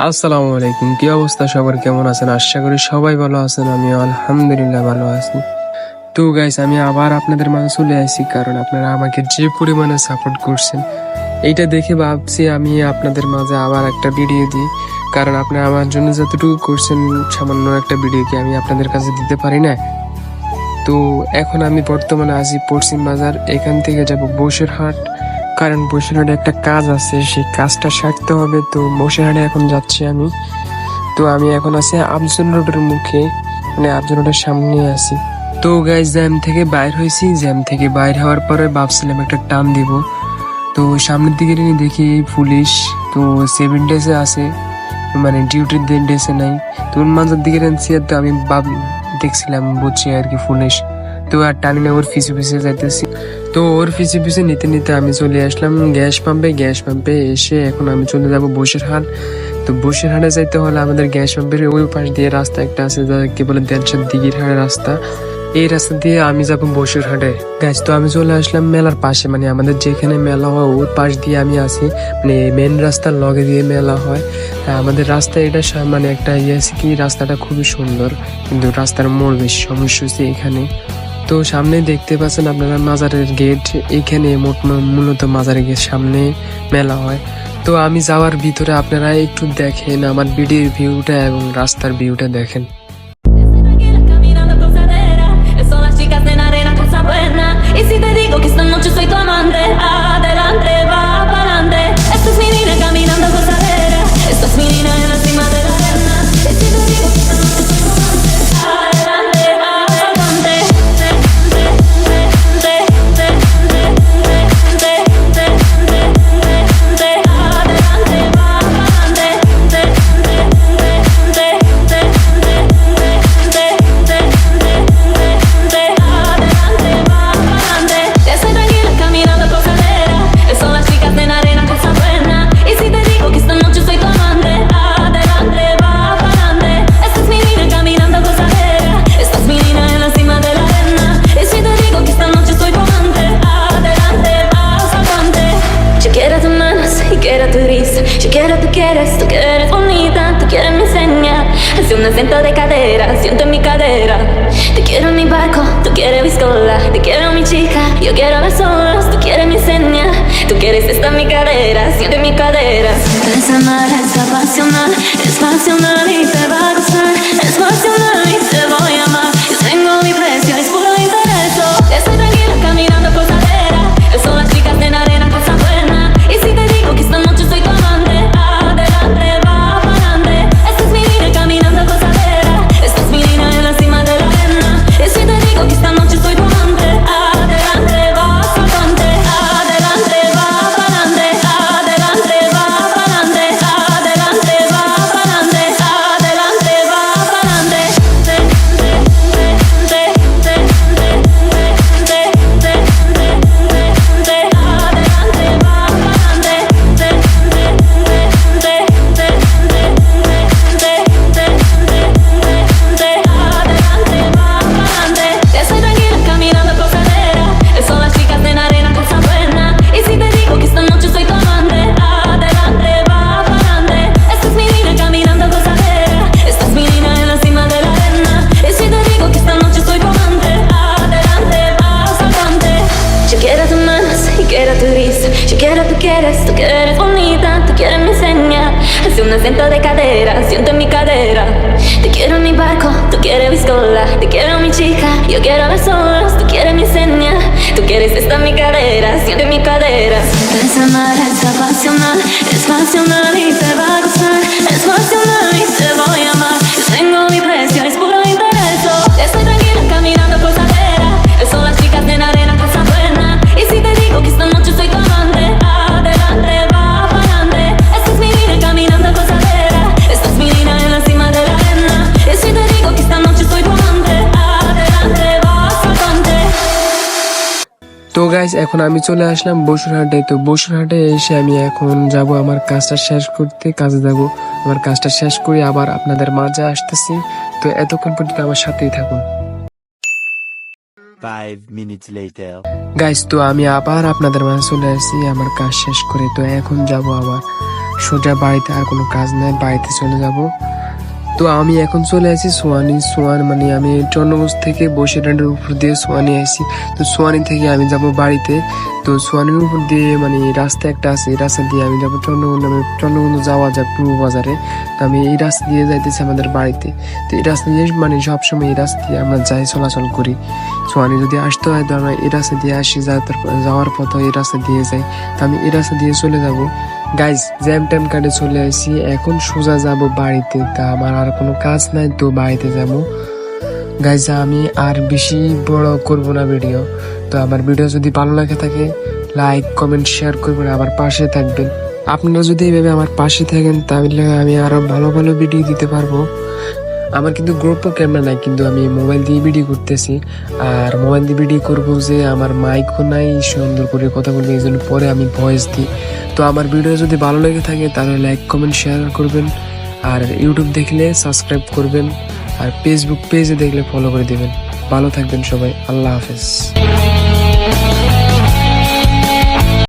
আসসালামু আলাইকুম, কি অবস্থা সবার, কেমন আছেন? আশা করি সবাই ভালো আছেন। আমি আলহামদুলিল্লাহ ভালো আছি। তো গাইস, আমি আবার আপনাদের মাঝে চলে আসছি, কারণ আপনারা আমাকে যে পরিমাণে সাপোর্ট করছেন এইটা দেখে ভাবছি আমি আপনাদের মাঝে আবার একটা ভিডিও দিই। কারণ আপনারা আমার জন্য যতটুকু করছেন, সামান্য একটা ভিডিও কি আমি আপনাদের কাছে দিতে পারি না? তো এখন আমি বর্তমানে আছি পশ্চিম বাজার, এখান থেকে যাব বসিরহাট। কারণ বসিরহাটে একটা কাজ আছে, সেই কাজটা সারতে হবে। তো বসিরহাটে এখন যাচ্ছি আমি। তো আমি এখন আছি আফজল রোডের মুখে, মানে আফজল রোডের সামনে আছি। তো গাইস, জ্যাম থেকে বাইর হয়েছি। জ্যাম থেকে বাইর হওয়ার পরে ভাবছিলাম একটা টান দিব। তো সামনের দিকে নিয়ে দেখি পুলিশ তো 7 ডেজে আছে, মানে ডিউটির ডেসে নাই। তো মাঝের দিকে তো আমি দেখছিলাম, বুঝছি আর কি পুলিশ। তো আর টানি না, ওর পিছু পিছিয়ে যাইতেছি। তো ওর পিছু পিছু নিতে নিতে আমি চলে আসলাম গ্যাস পাম্পে। গ্যাস পাম্পে এসে এখন আমি চলে যাব বসিরহাট। তো বসিরহাটে যাইতে হলে আমাদের গ্যাস পাম্পের ওই পাশ দিয়ে রাস্তা একটা আছে, যাকে বলে দেড়শার দিঘির হাটের রাস্তা। এই রাস্তা দিয়ে আমি যাব বসিরহাটে। গাইস, তো আমি চলে আসলাম মেলার পাশে, মানে আমাদের যেখানে মেলা হয় ওর পাশ দিয়ে আমি আছি, মানে মেন রাস্তার লগে দিয়ে মেলা হয়। আমাদের রাস্তা এটা মানে একটা ইয়ে আছে কি, রাস্তাটা খুবই সুন্দর, কিন্তু রাস্তার মোড় বেশি সমস্যা হচ্ছে এখানে। তো সামনে দেখতে পাচ্ছেন আপনারা মাজারের গেট, এইখানে মূলত মাজারের গেট সামনে মেলা হয়। তো আমি যাওয়ার ভিতরে আপনারা একটু দেখেন আমার ভিডিওর ভিউটা এবং রাস্তার ভিউটা দেখেন। Estoy tranquila caminando cruzadera. Son las chicas en arena cosa buena. Y si te digo que esta noche soy tu amante, adelante, va pa'lante. Esta es mi niña caminando cruzadera. Esta es mi niña en la cima de la arena. Y si te digo que esta noche soy tu amante, adelante, adelante. Estoy tranquila caminando cruzadera. Son las chicas en arena cosa buena. Y si te digo que esta noche soy tu amante, adelante, va pa'lante. Esta es mi niña caminando cruzadera. Esta es mi niña en la cima de la arena. Y si te digo que esta noche soy tu amante, adelante, vas adelante. Yo quiero tus manos y quiero tu risa. Yo quiero tú que eres bonita, tú quieres mi señal. Hace un acento de cadera, siento en mi cadera. Te quiero en mi barco, tú quieres viscola. Te quiero mi chica, yo quiero las olas. Tú quieres mi señal, tú quieres esta en mi cadera, siento en mi cadera. Es amar, es apasional y te va a gustar. Es pasional y te voy a amar. Yo tengo mi precio, es puro interés. Estoy tranquila caminando cruzadera. Son las chicas en arena cosa buena. Y si te digo que esta noche soy tu amante, adelante, va pa'lante. Esta es mi niña caminando cruzadera. Esta es mi niña en la cima de la arena. Y si te digo que esta noche soy tu amante, adelante, va pa'lante. Adelante, va pa'lante. Adelante, va pa'lante. Adelante, va pa'lante. Adelante, va pa'lante. Estoy tranquila caminando cruzadera. Son las chicas en arena cosa buena. Y si te digo que esta noche soy tu amante, adelante, va pa'lante. Esta es mi niña caminando cruzadera. Esta es mi niña en la cima de la arena. Y si te digo que esta noche soy tu amante, adelante, vas adelante. Yo quiero tus manos y quiero tu risa. Yo quiero tú que eres bonita, tú quieres mi señal. Hace un acento de cadera, siento en mi cadera. Te quiero en mi barco, tú quieres viscola. Te quiero mi chica, yo quiero las olas. Tú quieres mi señal, tú quieres esta en mi cadera, siento en mi cadera. Es amar, es apasional y te va a gustar. Es pasional y te voy a amar. Yo tengo mi precio, es puro interés. Estoy tranquila caminando cruzadera. Son las chicas en arena cosa buena. Y si te digo que esta noche soy tu amante, adelante, va pa'lante. Esta es mi niña caminando cruzadera. Esta es mi niña en la cima de la arena. Y si te digo que esta noche soy tu amante, adelante, vas adelante. তো guys, এখন আমি চলে আসলাম বসিরহাটে। তো বসিরহাটে এসে আমি এখন যাব আমার কাজটা শেষ করতে, কাজে যাব। আমার কাজটা শেষ করে আবার আপনাদের মাঝে আসতেছি। তো এতক্ষণ পর্যন্ত আমার সাথেই থাকুন। 5 minutes later. গাইস, তো আমি আবার আপনাদের মাঝে চলে আসছি আমার কাজ শেষ করে। তো এখন যাব আবার সোজা বাড়িতে, আর কোনো কাজ নাই, বাড়িতে চলে যাব। তো আমি এখন চলে আসি সোয়ান মানে আমি চন্দ্রগঞ্জ থেকে বসিরহাটের উপর দিয়ে সোয়ানি আসি। তো সোয়ানি থেকে আমি যাব বাড়িতে। তো সোয়ানির উপর দিয়ে মানে রাস্তা একটা আছে, এই রাস্তা দিয়ে আমি যাবো চন্দ্রগঞ্জ যাওয়া যায় পূর্ব বাজারে। তো আমি এই রাস্তা দিয়ে যাইতেছি আমাদের বাড়িতে। তো এই রাস্তা দিয়ে মানে সবসময় এই রাস্তা দিয়ে আমরা যাই, চলাচল করি। সোয়ানি যদি আসতে হয় তো আমরা এই রাস্তা দিয়ে আসি, যাওয়ার পথে এই রাস্তা দিয়ে যাই। তো আমি এই রাস্তা দিয়ে চলে যাব। গাইজ জ্যাম ট্যাম কাটে চলে আসি, এখন সোজা যাব বাড়িতে। তা আমার আর কোনো কাজ নাই, তো বাড়িতে যাব। গাইজ আমি আর বেশি বড় করব না ভিডিও। তো আমার ভিডিও যদি ভালো লাগে থাকে লাইক কমেন্ট শেয়ার করবেন, আমার পাশে থাকবেন। আপনারা যদি এইভাবে আমার পাশে থাকেন তাহলে আমি আরো ভালো ভালো ভিডিও দিতে পারবো। আমার কিন্তু গ্রোপ্রো ক্যামেরা নাই, কিন্তু আমি মোবাইল দিয়ে ভিডিও করতেছি। আর মোবাইল দিয়ে ভিডিও করবো যে আমার মাইকও নাই, সুন্দর করে কথা বলবো, এই জন্য পরে আমি ভয়েস দিই। তো আমার ভিডিও যদি ভালো লেগে থাকে তাহলে লাইক কমেন্ট শেয়ার করবেন। আর ইউটিউব দেখলে সাবস্ক্রাইব করবেন, আর ফেসবুক পেজে দেখলে ফলো করে দেবেন। ভালো থাকবেন সবাই, আল্লাহ হাফেজ।